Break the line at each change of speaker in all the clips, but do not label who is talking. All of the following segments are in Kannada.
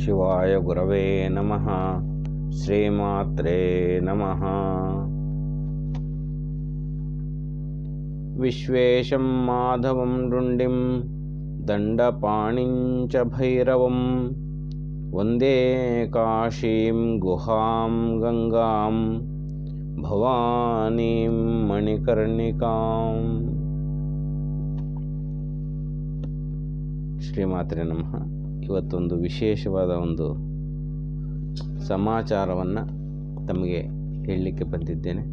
ಶಿವಾಯ ಗುರವೇ ನಮಃ. ಶ್ರೀಮಾತ್ರೇ ನಮಃ. ವಿಶ್ವೇಶಂ ಮಾಧವಂ ರುಂಡಿಂ ದಂಡಪಾಣಿಂಚ ಭೈರವಂ ವಂದೇ ಕಾಶೀಂ ಗುಹಾಂ ಗಂಗಾಂ ಭವಾನೀಂ ಮಣಿಕರ್ಣಿಕಾಂ. ಶ್ರೀಮಾತ್ರೇ ನಮಃ. ಇವತ್ತೊಂದು ವಿಶೇಷವಾದ ಒಂದು ಸಮಾಚಾರವನ್ನು ತಮಗೆ ಹೇಳಲಿಕ್ಕೆ ಬಂದಿದ್ದೇನೆ.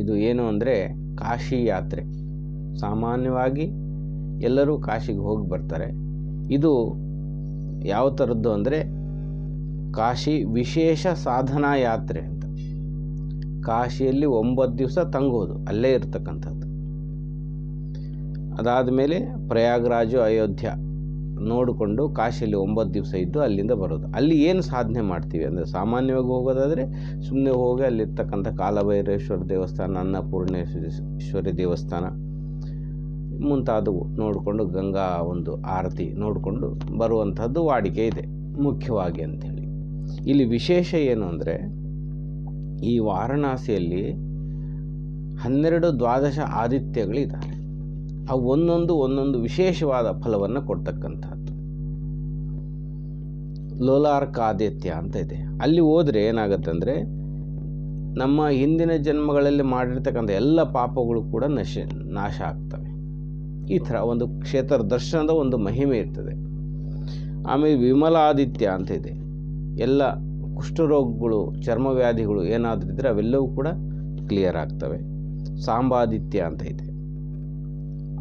ಇದು ಏನು ಅಂದರೆ ಕಾಶಿ ಯಾತ್ರೆ. ಸಾಮಾನ್ಯವಾಗಿ ಎಲ್ಲರೂ ಕಾಶಿಗೆ ಹೋಗಿ ಬರ್ತಾರೆ. ಇದು ಯಾವ ಥರದ್ದು ಅಂದರೆ ಕಾಶಿ ವಿಶೇಷ ಸಾಧನಾ ಯಾತ್ರೆ ಅಂತ. ಕಾಶಿಯಲ್ಲಿ 9 ದಿವಸ ತಂಗೋದು, ಅಲ್ಲೇ ಇರ್ತಕ್ಕಂಥದ್ದು. ಅದಾದ ಮೇಲೆ ಪ್ರಯಾಗರಾಜು, ಅಯೋಧ್ಯ ನೋಡಿಕೊಂಡು ಕಾಶಿಯಲ್ಲಿ 9 ದಿವಸ ಇದ್ದು ಅಲ್ಲಿಂದ ಬರೋದು. ಅಲ್ಲಿ ಏನು ಸಾಧನೆ ಮಾಡ್ತೀವಿ ಅಂದರೆ, ಸಾಮಾನ್ಯವಾಗಿ ಹೋಗೋದಾದರೆ ಸುಮ್ಮನೆ ಹೋಗಿ ಅಲ್ಲಿರ್ತಕ್ಕಂಥ ಕಾಲಭೈರೇಶ್ವರ ದೇವಸ್ಥಾನ, ಅನ್ನಪೂರ್ಣೇಶ್ವರಿ ದೇವಸ್ಥಾನ ಮುಂತಾದವು ನೋಡಿಕೊಂಡು ಗಂಗಾ ಒಂದು ಆರತಿ ನೋಡಿಕೊಂಡು ಬರುವಂಥದ್ದು ವಾಡಿಕೆ ಇದೆ ಮುಖ್ಯವಾಗಿ ಅಂಥೇಳಿ. ಇಲ್ಲಿ ವಿಶೇಷ ಏನು ಅಂದರೆ, ಈ ವಾರಣಾಸಿಯಲ್ಲಿ 12 ದ್ವಾದಶ ಆದಿತ್ಯಗಳಿದ್ದಾರೆ. ಅವು ಒಂದೊಂದು ವಿಶೇಷವಾದ ಫಲವನ್ನು ಕೊಡ್ತಕ್ಕಂಥದ್ದು. ಲೋಲಾರ್ಕ ಆದಿತ್ಯ ಅಂತ ಇದೆ. ಅಲ್ಲಿ ಹೋದರೆ ಏನಾಗುತ್ತೆ ಅಂದರೆ, ನಮ್ಮ ಹಿಂದಿನ ಜನ್ಮಗಳಲ್ಲಿ ಮಾಡಿರ್ತಕ್ಕಂಥ ಎಲ್ಲ ಪಾಪಗಳು ಕೂಡ ನಾಶ ಆಗ್ತವೆ. ಈ ಥರ ಒಂದು ಕ್ಷೇತ್ರ ದರ್ಶನದ ಒಂದು ಮಹಿಮೆ ಇರ್ತದೆ. ಆಮೇಲೆ ವಿಮಲಾದಿತ್ಯ ಅಂತ ಇದೆ. ಎಲ್ಲ ಕುಷ್ಠರೋಗಗಳು, ಚರ್ಮವ್ಯಾಧಿಗಳು ಏನಾದರೂ ಇದ್ದರೆ ಅವೆಲ್ಲವೂ ಕೂಡ ಕ್ಲಿಯರ್ ಆಗ್ತವೆ. ಸಾಂಬಾದಿತ್ಯ ಅಂತ ಇದೆ.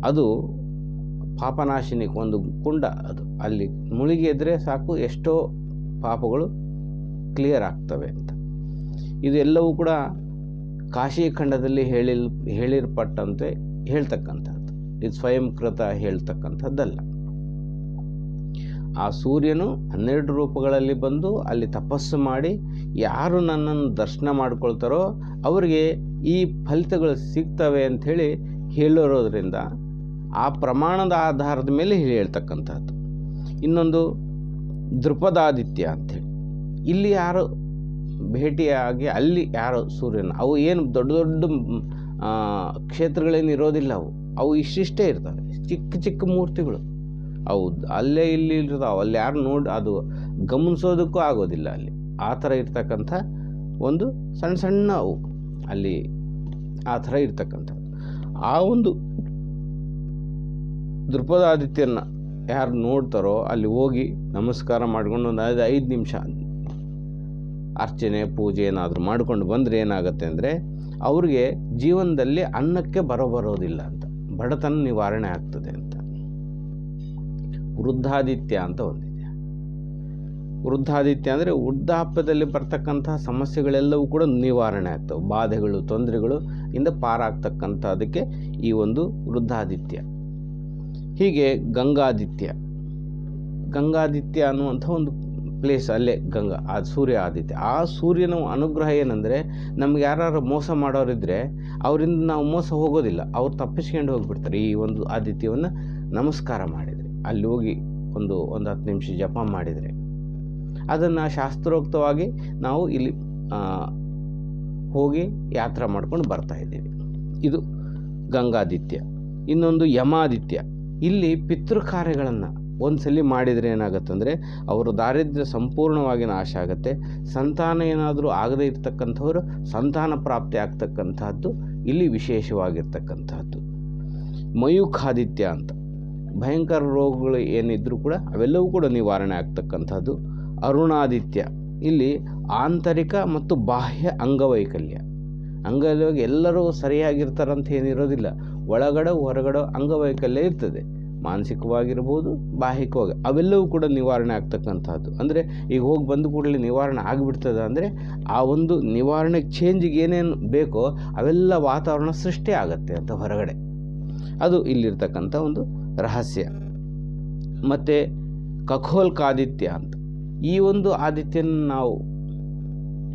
ಅದು ಪಾಪನಾಶಿನಿ ಒಂದು ಕುಂಡ. ಅದು ಅಲ್ಲಿ ಮುಳುಗಿ ಎದ್ರೆ ಸಾಕು, ಎಷ್ಟೋ ಪಾಪಗಳು ಕ್ಲಿಯರ್ ಆಗ್ತವೆ ಅಂತ. ಇದೆಲ್ಲವೂ ಕೂಡ ಕಾಶಿ ಖಂಡದಲ್ಲಿ ಹೇಳಿರ್ಪಟ್ಟಂತೆ ಹೇಳ್ತಕ್ಕಂಥದ್ದು. ಇದು ಸ್ವಯಂಕೃತ ಹೇಳ್ತಕ್ಕಂಥದ್ದಲ್ಲ. ಆ ಸೂರ್ಯನು 12 ರೂಪಗಳಲ್ಲಿ ಬಂದು ಅಲ್ಲಿ ತಪಸ್ಸು ಮಾಡಿ ಯಾರು ನನ್ನನ್ನು ದರ್ಶನ ಮಾಡ್ಕೊಳ್ತಾರೋ ಅವರಿಗೆ ಈ ಫಲಿತಗಳು ಸಿಗ್ತವೆ ಅಂಥೇಳಿ ಹೇಳಿರೋದ್ರಿಂದ ಆ ಪ್ರಮಾಣದ ಆಧಾರದ ಮೇಲೆ ಹೇಳ್ತಕ್ಕಂಥದ್ದು. ಇನ್ನೊಂದು ದೃಪದಾದಿತ್ಯ ಅಂಥೇಳಿ, ಇಲ್ಲಿ ಯಾರು ಭೇಟಿಯಾಗಿ ಅಲ್ಲಿ ಯಾರು ಸೂರ್ಯನ, ಅವು ಏನು ದೊಡ್ಡ ದೊಡ್ಡ ಕ್ಷೇತ್ರಗಳೇನು ಇರೋದಿಲ್ಲ. ಅವು ಇಷ್ಟಿಷ್ಟೇ ಇರ್ತವೆ, ಚಿಕ್ಕ ಚಿಕ್ಕ ಮೂರ್ತಿಗಳು. ಅವು ಅಲ್ಲೇ ಇಲ್ಲಿ ಇರ್ತಾವೆ. ಅಲ್ಲಿ ಯಾರು ನೋಡಿ ಅದು ಗಮನಿಸೋದಕ್ಕೂ ಆಗೋದಿಲ್ಲ. ಅಲ್ಲಿ ಆ ಥರ ಇರ್ತಕ್ಕಂಥ ಒಂದು ಸಣ್ಣ ಸಣ್ಣ ಅವು ಅಲ್ಲಿ ಆ ಥರ ಇರ್ತಕ್ಕಂಥದ್ದು. ಆ ಒಂದು ದೃಪದಾದಿತ್ಯನ ಯಾರು ನೋಡ್ತಾರೋ ಅಲ್ಲಿ ಹೋಗಿ ನಮಸ್ಕಾರ ಮಾಡ್ಕೊಂಡು ಒಂದು 5 ನಿಮಿಷ ಅರ್ಚನೆ ಪೂಜೆ ಏನಾದರೂ ಮಾಡ್ಕೊಂಡು ಬಂದರೆ ಏನಾಗುತ್ತೆ ಅಂದರೆ, ಅವ್ರಿಗೆ ಜೀವನದಲ್ಲಿ ಅನ್ನಕ್ಕೆ ಬರೋದಿಲ್ಲ ಅಂತ, ಬಡತನ ನಿವಾರಣೆ ಆಗ್ತದೆ ಅಂತ. ವೃದ್ಧಾದಿತ್ಯ ಅಂತ ಒಂದಿದೆ. ವೃದ್ಧಾದಿತ್ಯ ಅಂದರೆ ವೃದ್ಧಾಪ್ಯದಲ್ಲಿ ಬರ್ತಕ್ಕಂಥ ಸಮಸ್ಯೆಗಳೆಲ್ಲವೂ ಕೂಡ ನಿವಾರಣೆ ಆಗ್ತವೆ. ಬಾಧೆಗಳು, ತೊಂದರೆಗಳು ಇಂದ ಪಾರಾಗ್ತಕ್ಕಂಥದಕ್ಕೆ ಈ ಒಂದು ವೃದ್ಧಾದಿತ್ಯ. ಹೀಗೆ ಗಂಗಾದಿತ್ಯ ಅನ್ನುವಂಥ ಒಂದು ಪ್ಲೇಸ್, ಅಲ್ಲೇ ಗಂಗಾ, ಆ ಸೂರ್ಯ ಆದಿತ್ಯ. ಆ ಸೂರ್ಯನ ಅನುಗ್ರಹ ಏನಂದರೆ, ನಮ್ಗೆ ಯಾರು ಮೋಸ ಮಾಡೋರಿದ್ದರೆ ಅವರಿಂದ ನಾವು ಮೋಸ ಹೋಗೋದಿಲ್ಲ, ಅವ್ರು ತಪ್ಪಿಸ್ಕೊಂಡು ಹೋಗಿಬಿಡ್ತಾರೆ. ಈ ಒಂದು ಆದಿತ್ಯವನ್ನು ನಮಸ್ಕಾರ ಮಾಡಿದರೆ, ಅಲ್ಲಿ ಹೋಗಿ ಒಂದು 10 ನಿಮಿಷ ಜಪ ಮಾಡಿದರೆ, ಅದನ್ನು ಶಾಸ್ತ್ರೋಕ್ತವಾಗಿ ನಾವು ಇಲ್ಲಿ ಹೋಗಿ ಯಾತ್ರೆ ಮಾಡ್ಕೊಂಡು ಬರ್ತಾಯಿದ್ದೀವಿ. ಇದು ಗಂಗಾದಿತ್ಯ. ಇನ್ನೊಂದು ಯಮಾದಿತ್ಯ. ಇಲ್ಲಿ ಪಿತೃ ಕಾರ್ಯಗಳನ್ನು ಒಂದ್ಸಲಿ ಮಾಡಿದರೆ ಏನಾಗುತ್ತಂದರೆ, ಅವರ ದಾರಿದ್ರ್ಯ ಸಂಪೂರ್ಣವಾಗಿ ನಾಶ ಆಗುತ್ತೆ. ಸಂತಾನ ಏನಾದರೂ ಆಗದೇ ಇರ್ತಕ್ಕಂಥವರು ಸಂತಾನ ಪ್ರಾಪ್ತಿ ಆಗ್ತಕ್ಕಂಥದ್ದು ಇಲ್ಲಿ ವಿಶೇಷವಾಗಿರ್ತಕ್ಕಂಥದ್ದು. ಮಯೂಖಾದಿತ್ಯ ಅಂತ, ಭಯಂಕರ ರೋಗಗಳು ಏನಿದ್ರೂ ಕೂಡ ಅವೆಲ್ಲವೂ ಕೂಡ ನಿವಾರಣೆ ಆಗ್ತಕ್ಕಂಥದ್ದು. ಅರುಣಾದಿತ್ಯ. ಇಲ್ಲಿ ಆಂತರಿಕ ಮತ್ತು ಬಾಹ್ಯ ಅಂಗವೈಕಲ್ಯ. ಎಲ್ಲರೂ ಸರಿಯಾಗಿರ್ತಾರಂತ ಏನಿರೋದಿಲ್ಲ. ಒಳಗಡೆ ಹೊರಗಡೆ ಅಂಗವೈಕಲ್ಯ ಇರ್ತದೆ. ಮಾನಸಿಕವಾಗಿರ್ಬೋದು, ಬಾಹ್ಯಿಕವಾಗಿ, ಅವೆಲ್ಲವೂ ಕೂಡ ನಿವಾರಣೆ ಆಗ್ತಕ್ಕಂಥದ್ದು. ಅಂದರೆ ಈಗ ಹೋಗಿ ಬಂದು ಕೂಡಲೇ ನಿವಾರಣೆ ಆಗಿಬಿಡ್ತದೆ ಅಂದರೆ, ಆ ಒಂದು ನಿವಾರಣೆಗೆ ಚೇಂಜಿಗೆ ಏನೇನು ಬೇಕೋ ಅವೆಲ್ಲ ವಾತಾವರಣ ಸೃಷ್ಟಿ ಆಗುತ್ತೆ ಅಂತ ಹೊರಗಡೆ. ಅದು ಇಲ್ಲಿರ್ತಕ್ಕಂಥ ಒಂದು ರಹಸ್ಯ. ಮತ್ತು ಖಗೋಲ್ಕಾದಿತ್ಯ ಅಂತ, ಈ ಒಂದು ಆದಿತ್ಯನ ನಾವು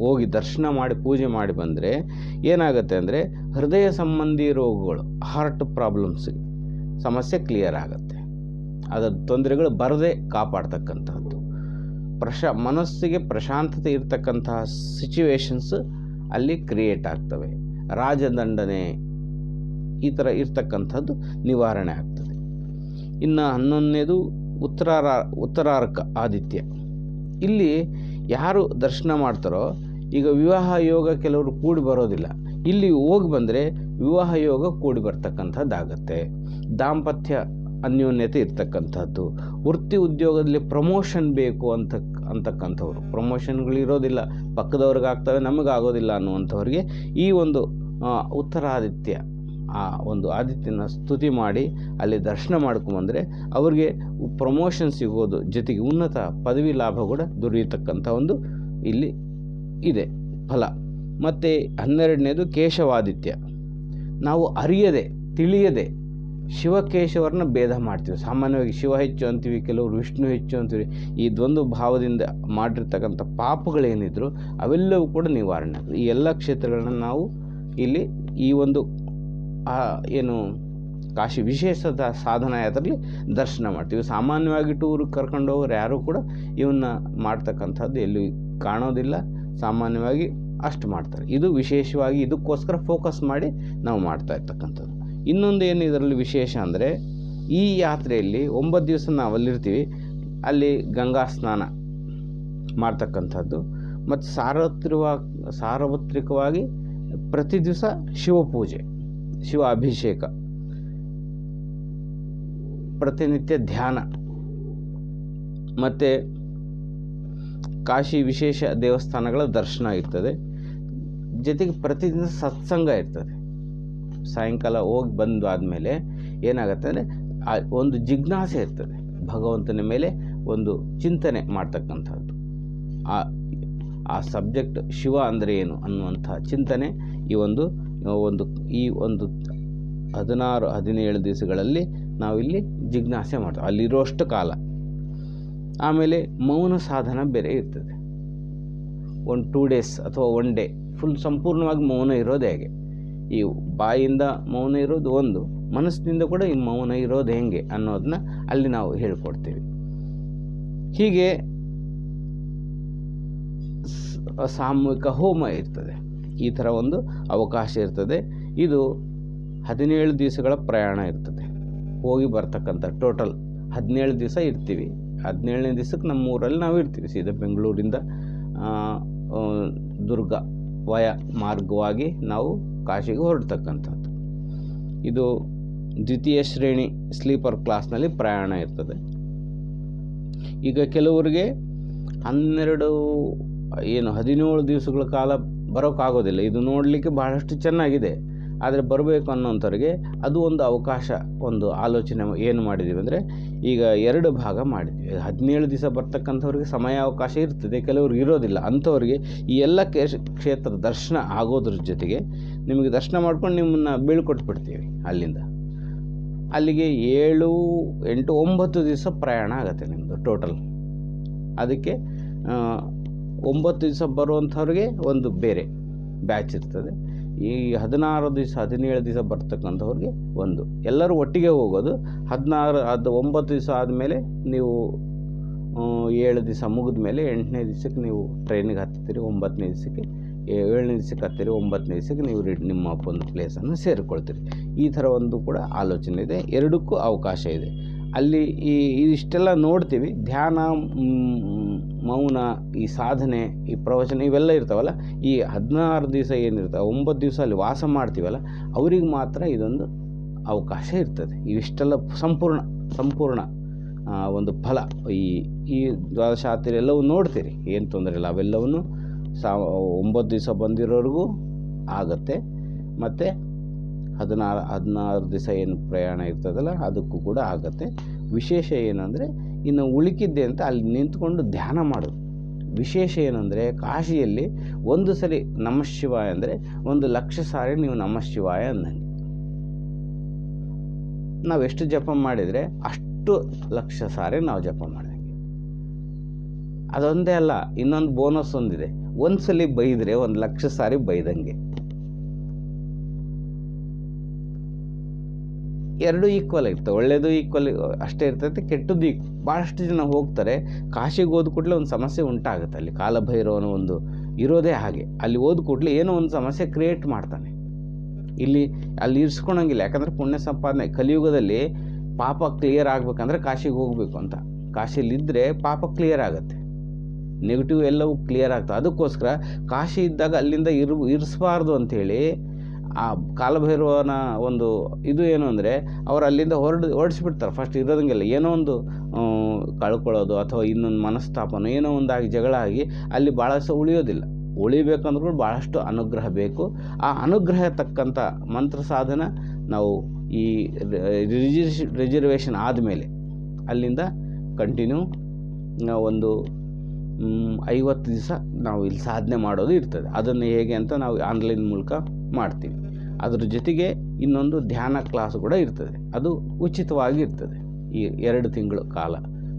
ಹೋಗಿ ದರ್ಶನ ಮಾಡಿ ಪೂಜೆ ಮಾಡಿ ಬಂದರೆ ಏನಾಗುತ್ತೆ ಅಂದರೆ, ಹೃದಯ ಸಂಬಂಧಿ ರೋಗಗಳು, ಹಾರ್ಟ್ ಪ್ರಾಬ್ಲಮ್ಸ್ ಸಮಸ್ಯೆ ಕ್ಲಿಯರ್ ಆಗುತ್ತೆ. ಅದರ ತೊಂದರೆಗಳು ಬರದೇ ಕಾಪಾಡ್ತಕ್ಕಂಥದ್ದು. ಮನಸ್ಸಿಗೆ ಪ್ರಶಾಂತತೆ ಇರ್ತಕ್ಕಂತಹ ಸಿಚುವೇಶನ್ಸ್ ಅಲ್ಲಿ ಕ್ರಿಯೇಟ್ ಆಗ್ತವೆ. ರಾಜದಂಡನೆ ಈ ಥರ ಇರ್ತಕ್ಕಂಥದ್ದು ನಿವಾರಣೆ ಆಗ್ತದೆ. ಇನ್ನು 11ನೇದು ಉತ್ತರಾರ್ಕ ಆದಿತ್ಯ. ಇಲ್ಲಿ ಯಾರು ದರ್ಶನ ಮಾಡ್ತಾರೋ, ಈಗ ವಿವಾಹ ಯೋಗ ಕೆಲವರು ಕೂಡಿ ಬರೋದಿಲ್ಲ, ಇಲ್ಲಿ ಹೋಗಿ ಬಂದರೆ ವಿವಾಹ ಯೋಗ ಕೂಡಿ ಬರ್ತಕ್ಕಂಥದ್ದಾಗತ್ತೆ. ದಾಂಪತ್ಯ ಅನ್ಯೋನ್ಯತೆ ಇರ್ತಕ್ಕಂಥದ್ದು. ವೃತ್ತಿ ಉದ್ಯೋಗದಲ್ಲಿ ಪ್ರಮೋಷನ್ ಬೇಕು ಅಂತಕ್ಕಂಥವ್ರು, ಪ್ರಮೋಷನ್ಗಳಿರೋದಿಲ್ಲ, ಪಕ್ಕದವ್ರಿಗೆ ಆಗ್ತವೆ ನಮಗಾಗೋದಿಲ್ಲ ಅನ್ನುವಂಥವ್ರಿಗೆ ಈ ಒಂದು ಉತ್ತರಾದಿತ್ಯ ಆ ಒಂದು ಆದಿತ್ಯನ ಸ್ತುತಿ ಮಾಡಿ ಅಲ್ಲಿ ದರ್ಶನ ಮಾಡ್ಕೊಂಬಂದರೆ ಅವ್ರಿಗೆ ಪ್ರಮೋಷನ್ ಸಿಗೋದು ಜೊತೆಗೆ ಉನ್ನತ ಪದವಿ ಲಾಭ ಕೂಡ ದೊರೆಯತಕ್ಕಂಥ ಒಂದು ಇಲ್ಲಿ ಇದೆ ಫಲ. ಮತ್ತು 12ನೇದು ಕೇಶವಾದಿತ್ಯ. ನಾವು ಅರಿಯದೆ ತಿಳಿಯದೆ ಶಿವಕೇಶವರನ್ನ ಭೇದ ಮಾಡ್ತೀವಿ. ಸಾಮಾನ್ಯವಾಗಿ ಶಿವ ಹೆಚ್ಚು ಅಂತೀವಿ, ಕೆಲವರು ವಿಷ್ಣು ಹೆಚ್ಚು ಅಂತೀವಿ. ಈ ದ್ವಂದ್ವ ಭಾವದಿಂದ ಮಾಡಿರ್ತಕ್ಕಂಥ ಪಾಪಗಳೇನಿದ್ರು ಅವೆಲ್ಲವೂ ಕೂಡ ನಿವಾರಣೆ. ಈ ಎಲ್ಲ ಕ್ಷೇತ್ರಗಳನ್ನ ನಾವು ಇಲ್ಲಿ ಈ ಒಂದು ಏನು ಕಾಶಿ ವಿಶೇಷದ ಸಾಧನ ಯಾತ್ರೆಯಲ್ಲಿ ದರ್ಶನ ಮಾಡ್ತೀವಿ. ಸಾಮಾನ್ಯವಾಗಿ ಟೂರಿಗೆ ಕರ್ಕೊಂಡು ಹೋಗೋರು ಯಾರೂ ಕೂಡ ಇವನ್ನ ಮಾಡ್ತಕ್ಕಂಥದ್ದು ಎಲ್ಲಿ ಕಾಣೋದಿಲ್ಲ. ಸಾಮಾನ್ಯವಾಗಿ ಅಷ್ಟು ಮಾಡ್ತಾರೆ. ಇದು ವಿಶೇಷವಾಗಿ ಇದಕ್ಕೋಸ್ಕರ ಫೋಕಸ್ ಮಾಡಿ ನಾವು ಮಾಡ್ತಾ ಇರ್ತಕ್ಕಂಥದ್ದು. ಇನ್ನೊಂದು ಏನು ಇದರಲ್ಲಿ ವಿಶೇಷ ಅಂದರೆ, ಈ ಯಾತ್ರೆಯಲ್ಲಿ 9 ದಿವಸ ನಾವು ಅಲ್ಲಿರ್ತೀವಿ. ಅಲ್ಲಿ ಗಂಗಾ ಸ್ನಾನ ಮಾಡ್ತಕ್ಕಂಥದ್ದು ಮತ್ತು ಸಾರ್ವತ್ರಿಕವಾಗಿ ಪ್ರತಿ ದಿವಸ ಶಿವಪೂಜೆ, ಶಿವ ಅಭಿಷೇಕ, ಪ್ರತಿನಿತ್ಯ ಧ್ಯಾನ ಮತ್ತು ಕಾಶಿ ವಿಶೇಷ ದೇವಸ್ಥಾನಗಳ ದರ್ಶನ ಇರ್ತದೆ. ಜೊತೆಗೆ ಪ್ರತಿದಿನ ಸತ್ಸಂಗ ಇರ್ತದೆ. ಸಾಯಂಕಾಲ ಹೋಗಿ ಬಂದು ಆದಮೇಲೆ ಏನಾಗುತ್ತೆ ಅಂದರೆ ಒಂದು ಜಿಜ್ಞಾಸೆ ಇರ್ತದೆ, ಭಗವಂತನ ಮೇಲೆ ಒಂದು ಚಿಂತನೆ ಮಾಡ್ತಕ್ಕಂಥದ್ದು. ಆ ಸಬ್ಜೆಕ್ಟ್ ಶಿವ ಅಂದರೆ ಏನು ಅನ್ನುವಂಥ ಚಿಂತನೆ ಈ ಒಂದು 16-17 ದಿವಸಗಳಲ್ಲಿ ನಾವಿಲ್ಲಿ ಜಿಜ್ಞಾಸೆ ಮಾಡ್ತೀವಿ, ಅಲ್ಲಿರೋಷ್ಟು ಕಾಲ. ಆಮೇಲೆ ಮೌನ ಸಾಧನ ಬೇರೆ ಇರ್ತದೆ. 2 ಡೇಸ್ ಅಥವಾ 1 ಡೇ ಫುಲ್ ಸಂಪೂರ್ಣವಾಗಿ ಮೌನ ಇರೋದು ಹೇಗೆ, ಈ ಬಾಯಿಂದ ಮೌನ ಇರೋದು ಒಂದು, ಮನಸ್ಸಿನಿಂದ ಕೂಡ ಈ ಮೌನ ಇರೋದು ಹೆಂಗೆ ಅನ್ನೋದನ್ನ ಅಲ್ಲಿ ನಾವು ಹೇಳ್ಕೊಡ್ತೀವಿ. ಹೀಗೆ ಸಾಮೂಹಿಕ ಹೋಮ ಇರ್ತದೆ. ಈ ಥರ ಒಂದು ಅವಕಾಶ ಇರ್ತದೆ. ಇದು 17 ದಿವಸಗಳ ಪ್ರಯಾಣ ಇರ್ತದೆ. ಹೋಗಿ ಬರ್ತಕ್ಕಂಥ ಟೋಟಲ್ 17 ದಿವಸ ಇರ್ತೀವಿ. 17ನೇ ದಿವಸಕ್ಕೆ ನಮ್ಮ ಊರಲ್ಲಿ ನಾವು ಇರ್ತೀವಿ. ಸೀದಾ ಬೆಂಗಳೂರಿಂದ ದುರ್ಗ ವಯ ಮಾರ್ಗವಾಗಿ ನಾವು ಕಾಶಿಗೆ ಹೊರಡ್ತಕ್ಕಂಥದ್ದು. ಇದು ದ್ವಿತೀಯ ಶ್ರೇಣಿ ಸ್ಲೀಪರ್ ಕ್ಲಾಸ್ನಲ್ಲಿ ಪ್ರಯಾಣ ಇರ್ತದೆ. ಈಗ ಕೆಲವರಿಗೆ 17 ದಿವಸಗಳ ಕಾಲ ಬರೋಕ್ಕಾಗೋದಿಲ್ಲ. ಇದು ನೋಡಲಿಕ್ಕೆ ಬಹಳಷ್ಟು ಚೆನ್ನಾಗಿದೆ, ಆದರೆ ಬರಬೇಕು ಅನ್ನೋಂಥವ್ರಿಗೆ ಅದು ಒಂದು ಅವಕಾಶ, ಒಂದು ಆಲೋಚನೆ ಏನು ಮಾಡಿದ್ದೀವಿ ಅಂದರೆ, ಈಗ 2 ಭಾಗ ಮಾಡಿದ್ವಿ. 17 ದಿವಸ ಬರ್ತಕ್ಕಂಥವ್ರಿಗೆ ಸಮಯಾವಕಾಶ ಇರ್ತದೆ, ಕೆಲವ್ರಿಗೆ ಇರೋದಿಲ್ಲ. ಅಂಥವ್ರಿಗೆ ಈ ಎಲ್ಲ ಕ್ಷೇತ್ರ ದರ್ಶನ ಆಗೋದ್ರ ಜೊತೆಗೆ ನಿಮಗೆ ದರ್ಶನ ಮಾಡ್ಕೊಂಡು ನಿಮ್ಮನ್ನು ಬೀಳ್ಕೊಟ್ಬಿಡ್ತೀವಿ. ಅಲ್ಲಿಗೆ 7, 8, 9 ದಿವಸ ಪ್ರಯಾಣ ಆಗುತ್ತೆ ನಿಮ್ಮದು ಟೋಟಲ್. ಅದಕ್ಕೆ 9 ದಿವಸ ಬರುವಂಥವ್ರಿಗೆ ಒಂದು ಬೇರೆ ಬ್ಯಾಚ್ ಇರ್ತದೆ. ಈ 16 ದಿವಸ 17 ದಿವಸ ಬರ್ತಕ್ಕಂಥವ್ರಿಗೆ ಒಂದು, ಎಲ್ಲರೂ ಒಟ್ಟಿಗೆ ಹೋಗೋದು. 9 ದಿವಸ ಆದಮೇಲೆ ನೀವು 7 ದಿವಸ ಮುಗಿದ ಮೇಲೆ 8ನೇ ದಿವಸಕ್ಕೆ ನೀವು ಟ್ರೈನಿಗೆ ಹತ್ತೀರಿ. 9ನೇ ದಿವಸಕ್ಕೆ 7ನೇ ದಿವಸಕ್ಕೆ ಹತ್ತೀರಿ. 9ನೇ ದಿವಸಕ್ಕೆ ನೀವು ನಿಮ್ಮ ಒಂದು ಪ್ಲೇಸನ್ನು ಸೇರಿಕೊಳ್ತೀರಿ. ಈ ಥರ ಒಂದು ಕೂಡ ಆಲೋಚನೆ ಇದೆ. 2ಕ್ಕೂ ಅವಕಾಶ ಇದೆ. ಅಲ್ಲಿ ಇಷ್ಟೆಲ್ಲ ನೋಡ್ತೀವಿ. ಧ್ಯಾನ, ಮೌನ, ಈ ಸಾಧನೆ, ಈ ಪ್ರವಚನ ಇವೆಲ್ಲ ಇರ್ತಾವಲ್ಲ, ಈ 16 ದಿವಸ ಏನಿರ್ತಾವೆ, 9 ದಿವಸ ಅಲ್ಲಿ ವಾಸ ಮಾಡ್ತೀವಲ್ಲ, ಅವ್ರಿಗೆ ಮಾತ್ರ ಇದೊಂದು ಅವಕಾಶ ಇರ್ತದೆ. ಇವಿಷ್ಟೆಲ್ಲ ಸಂಪೂರ್ಣ ಒಂದು ಫಲ. ಈ ದ್ವಾದಶಾತ್ರಿ ಎಲ್ಲವೂ ನೋಡ್ತೀರಿ, ಏನು ತೊಂದರೆ ಇಲ್ಲ. ಅವೆಲ್ಲವನ್ನು 9 ದಿವಸ ಬಂದಿರೋರಿಗೂ ಆಗತ್ತೆ. ಮತ್ತು 16 ದಿವಸ ಏನು ಪ್ರಯಾಣ ಇರ್ತದಲ್ಲ ಅದಕ್ಕೂ ಕೂಡ ಆಗತ್ತೆ. ವಿಶೇಷ ಏನಂದರೆ, ಇನ್ನು ಉಳಿಕಿದ್ದೆ ಅಂತ ಅಲ್ಲಿ ನಿಂತ್ಕೊಂಡು ಧ್ಯಾನ ಮಾಡೋದು. ವಿಶೇಷ ಏನಂದರೆ, ಕಾಶಿಯಲ್ಲಿ ಒಂದು ಸರಿ ನಮಃ ಶಿವಾಯ ಅಂದರೆ 1,00,000 ಸಾರಿ ನೀವು ನಮಃ ಶಿವಾಯ ಅಂದಂಗೆ. ನಾವು ಎಷ್ಟು ಜಪ ಮಾಡಿದರೆ ಅಷ್ಟು 1,00,000 ಸಾರಿ ನಾವು ಜಪ ಮಾಡಿದಂಗೆ. ಅದೊಂದೇ ಅಲ್ಲ, ಇನ್ನೊಂದು ಬೋನಸ್ ಒಂದಿದೆ. ಒಂದ್ಸಲಿ ಬೈದರೆ 1,00,000 ಸಾರಿ ಬೈದಂಗೆ. ಎರಡೂ ಈಕ್ವಲ್ ಇರ್ತವೆ, ಒಳ್ಳೆಯದು ಈಕ್ವಲ್ ಅಷ್ಟೇ ಇರ್ತೈತೆ, ಕೆಟ್ಟದ್ದು ಭಾಳಷ್ಟು ಜನ ಹೋಗ್ತಾರೆ. ಕಾಶಿಗೆ ಹೋದ ಕೂಡಲೇ ಒಂದು ಸಮಸ್ಯೆ ಉಂಟಾಗುತ್ತೆ. ಅಲ್ಲಿ ಕಾಲಭೈರವನ ಒಂದು ಇರೋದೇ ಹಾಗೆ, ಅಲ್ಲಿ ಹೋದ ಕೂಡಲೇ ಏನೋ ಒಂದು ಸಮಸ್ಯೆ ಕ್ರಿಯೇಟ್ ಮಾಡ್ತಾನೆ. ಅಲ್ಲಿ ಇರಿಸ್ಕೊಳಂಗಿಲ್ಲ, ಯಾಕಂದರೆ ಪುಣ್ಯ ಸಂಪಾದನೆ ಕಲಿಯುಗದಲ್ಲಿ ಪಾಪ ಕ್ಲಿಯರ್ ಆಗಬೇಕಂದ್ರೆ ಕಾಶಿಗೆ ಹೋಗಬೇಕು ಅಂತ. ಕಾಶಿಲಿದ್ದರೆ ಪಾಪ ಕ್ಲಿಯರ್ ಆಗುತ್ತೆ, ನೆಗೆಟಿವ್ ಎಲ್ಲವೂ ಕ್ಲಿಯರ್ ಆಗ್ತದೆ. ಅದಕ್ಕೋಸ್ಕರ ಕಾಶಿ ಇದ್ದಾಗ ಅಲ್ಲಿಂದ ಇರಿಸಬಾರ್ದು ಅಂಥೇಳಿ ಆ ಕಾಲಭೈರವನ ಒಂದು ಇದು ಏನು ಅಂದರೆ ಅವ್ರು ಅಲ್ಲಿಂದ ಹೊರಡಿಸ್ಬಿಡ್ತಾರೆ. ಫಸ್ಟ್ ಇರೋದಂಗೆಲ್ಲ ಏನೋ ಒಂದು ಕಳ್ಕೊಳ್ಳೋದು ಅಥವಾ ಇನ್ನೊಂದು ಮನಸ್ತಾಪನ ಏನೋ ಒಂದಾಗಿ ಜಗಳ ಆಗಿ ಅಲ್ಲಿ ಭಾಳಷ್ಟು ಉಳಿಯೋದಿಲ್ಲ. ಉಳಿಬೇಕಂದ್ರೂ ಭಾಳಷ್ಟು ಅನುಗ್ರಹ ಬೇಕು. ಆ ಅನುಗ್ರಹ ತಕ್ಕಂಥ ಮಂತ್ರ ಸಾಧನ ನಾವು ಈ ರಿಸರ್ವೇಷನ್ ಆದಮೇಲೆ ಅಲ್ಲಿಂದ ಕಂಟಿನ್ಯೂ ಒಂದು 50 ದಿವಸ ನಾವು ಇಲ್ಲಿ ಸಾಧನೆ ಮಾಡೋದು ಇರ್ತದೆ. ಅದನ್ನು ಹೇಗೆ ಅಂತ ನಾವು ಆನ್ಲೈನ್ ಮೂಲಕ ಮಾಡ್ತೀವಿ. ಅದ್ರ ಜೊತೆಗೆ ಇನ್ನೊಂದು ಧ್ಯಾನ ಕ್ಲಾಸ್ ಕೂಡ ಇರ್ತದೆ, ಅದು ಉಚಿತವಾಗಿ ಇರ್ತದೆ. ಈ 2 ತಿಂಗಳ ಕಾಲ,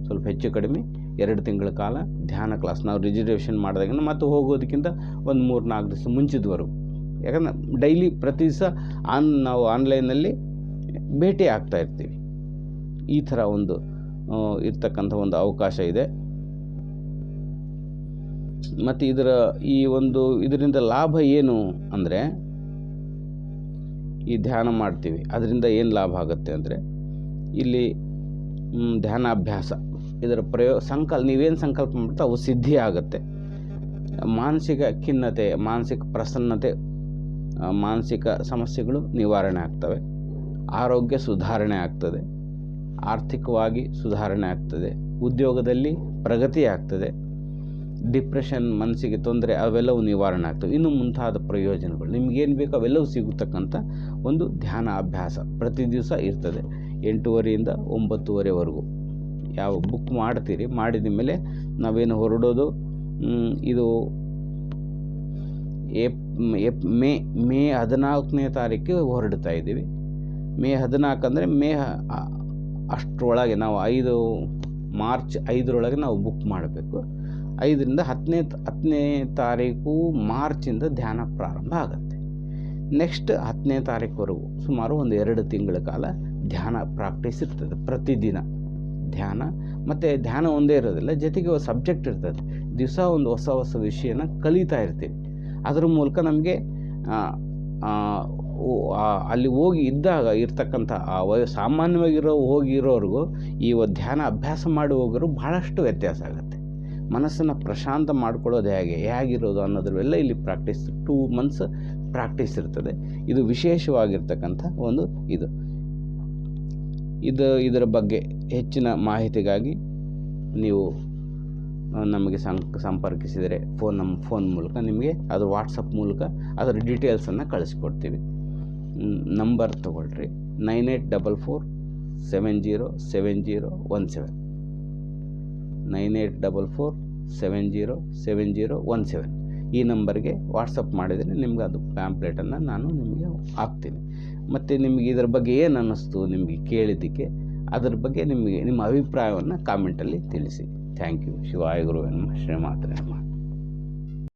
ಸ್ವಲ್ಪ ಹೆಚ್ಚು ಕಡಿಮೆ 2 ತಿಂಗಳ ಕಾಲ ಧ್ಯಾನ ಕ್ಲಾಸ್ ನಾವು ರಿಸರ್ವೇಷನ್ ಮಾಡಿದಾಗ ಮತ್ತು ಹೋಗೋದಕ್ಕಿಂತ ಒಂದು 3-4 ದಿವಸ ಮುಂಚಿತವರೆಗೂ, ಯಾಕಂದ್ರೆ ಡೈಲಿ ಪ್ರತಿ ದಿವಸ ನಾವು ಆನ್ಲೈನಲ್ಲಿ ಭೇಟಿ ಆಗ್ತಾ ಇರ್ತೀವಿ. ಈ ಥರ ಒಂದು ಇರ್ತಕ್ಕಂಥ ಒಂದು ಅವಕಾಶ ಇದೆ. ಮತ್ತು ಇದರಿಂದ ಲಾಭ ಏನು ಅಂದರೆ, ಈ ಧ್ಯಾನ ಮಾಡ್ತೀವಿ ಅದರಿಂದ ಏನು ಲಾಭ ಆಗುತ್ತೆ ಅಂದರೆ, ಇಲ್ಲಿ ಧ್ಯಾನಾಭ್ಯಾಸ ಇದರ ನೀವೇನು ಸಂಕಲ್ಪ ಮಾಡ್ತಾ ಅವು ಸಿದ್ಧಿ ಆಗುತ್ತೆ. ಮಾನಸಿಕ ಖಿನ್ನತೆ, ಮಾನಸಿಕ ಪ್ರಸನ್ನತೆ, ಮಾನಸಿಕ ಸಮಸ್ಯೆಗಳು ನಿವಾರಣೆ ಆಗ್ತವೆ. ಆರೋಗ್ಯ ಸುಧಾರಣೆ ಆಗ್ತದೆ, ಆರ್ಥಿಕವಾಗಿ ಸುಧಾರಣೆ ಆಗ್ತದೆ, ಉದ್ಯೋಗದಲ್ಲಿ ಪ್ರಗತಿ ಆಗ್ತದೆ, ಡಿಪ್ರೆಷನ್, ಮನಸ್ಸಿಗೆ ತೊಂದರೆ ಅವೆಲ್ಲವೂ ನಿವಾರಣೆ ಆಗ್ತವೆ. ಇನ್ನು ಮುಂತಾದ ಪ್ರಯೋಜನಗಳು ನಿಮಗೇನು ಬೇಕೋ ಅವೆಲ್ಲವೂ ಸಿಗತಕ್ಕಂಥ ಒಂದು ಧ್ಯಾನ ಅಭ್ಯಾಸ ಪ್ರತಿ ದಿವಸ ಇರ್ತದೆ. 8:30ಯಿಂದ 9:00ವರೆಗೂ ಯಾವ ಬುಕ್ ಮಾಡ್ತೀರಿ, ಮಾಡಿದ ಮೇಲೆ ನಾವೇನು ಹೊರಡೋದು, ಇದು ಮೇ 14ನೇ ತಾರೀಕಿಗೆ ಹೊರಡ್ತಾ ಇದ್ದೀವಿ. ಮೇ 14 ಅಂದರೆ ಅಷ್ಟರೊಳಗೆ ನಾವು ಮಾರ್ಚ್ 5ರೊಳಗೆ ನಾವು ಬುಕ್ ಮಾಡಬೇಕು. 5ರಿಂದ 10ನೇ ತಾರೀಕು ಮಾರ್ಚಿಂದ ಧ್ಯಾನ ಪ್ರಾರಂಭ ಆಗುತ್ತೆ. ನೆಕ್ಸ್ಟ್ 10ನೇ ತಾರೀಕುವರೆಗೂ ಸುಮಾರು ಒಂದು 2 ತಿಂಗಳ ಕಾಲ ಧ್ಯಾನ ಪ್ರಾಕ್ಟೀಸ್ ಇರ್ತದೆ. ಪ್ರತಿದಿನ ಧ್ಯಾನ, ಮತ್ತು ಧ್ಯಾನ ಒಂದೇ ಇರೋದಿಲ್ಲ, ಜೊತೆಗೆ ಒಂದು ಸಬ್ಜೆಕ್ಟ್ ಇರ್ತದೆ. ದಿವಸ ಒಂದು ಹೊಸ ವಿಷಯನ ಕಲಿತಾ ಇರ್ತೀವಿ. ಅದರ ಮೂಲಕ ನಮಗೆ ಅಲ್ಲಿ ಹೋಗಿ ಇದ್ದಾಗ ಇರ್ತಕ್ಕಂಥ ಹೋಗಿರೋರಿಗೂ ಈ ಧ್ಯಾನ ಅಭ್ಯಾಸ ಮಾಡಿ ಹೋಗೋರು ಭಾಳಷ್ಟು ವ್ಯತ್ಯಾಸ ಆಗುತ್ತೆ. ಮನಸ್ಸನ್ನು ಪ್ರಶಾಂತ ಮಾಡ್ಕೊಳ್ಳೋದು ಹೇಗಿರೋದು ಅನ್ನೋದ್ರೆಲ್ಲ ಇಲ್ಲಿ ಪ್ರಾಕ್ಟೀಸ್ 2 months ಪ್ರಾಕ್ಟೀಸ್ ಇರ್ತದೆ. ಇದು ವಿಶೇಷವಾಗಿರ್ತಕ್ಕಂಥ ಒಂದು ಇದರ ಬಗ್ಗೆ ಹೆಚ್ಚಿನ ಮಾಹಿತಿಗಾಗಿ ನೀವು ನಮಗೆ ಸಂಪರ್ಕಿಸಿದರೆ ನಮ್ಮ ಫೋನ್ ಮೂಲಕ ನಿಮಗೆ ಅದರ ವಾಟ್ಸಪ್ ಮೂಲಕ ಅದರ ಡೀಟೇಲ್ಸನ್ನು ಕಳಿಸ್ಕೊಡ್ತೀವಿ. ನಂಬರ್ ತೊಗೊಳ್ರಿ, 9844707017 9844707017 ಈ ನಂಬರ್ಗೆ ವಾಟ್ಸಪ್ ಮಾಡಿದರೆ ನಿಮ್ಗೆ ಅದು ಪ್ಯಾಂಪ್ಲೆಟನ್ನು ನಾನು ನಿಮಗೆ ಹಾಕ್ತೀನಿ. ಮತ್ತು ನಿಮಗೆ ಇದರ ಬಗ್ಗೆ ಏನು ಅನ್ನಿಸ್ತು ನಿಮಗೆ ಕೇಳಿದ್ದಕ್ಕೆ, ಅದರ ಬಗ್ಗೆ ನಿಮ್ಮ ಅಭಿಪ್ರಾಯವನ್ನು ಕಾಮೆಂಟಲ್ಲಿ ತಿಳಿಸಿ. Thank you. ಶಿವಾಯ ಗುರುವೇ ನಮಃ. ಶ್ರೀಮಾತ್ರೆ ನಮಃ.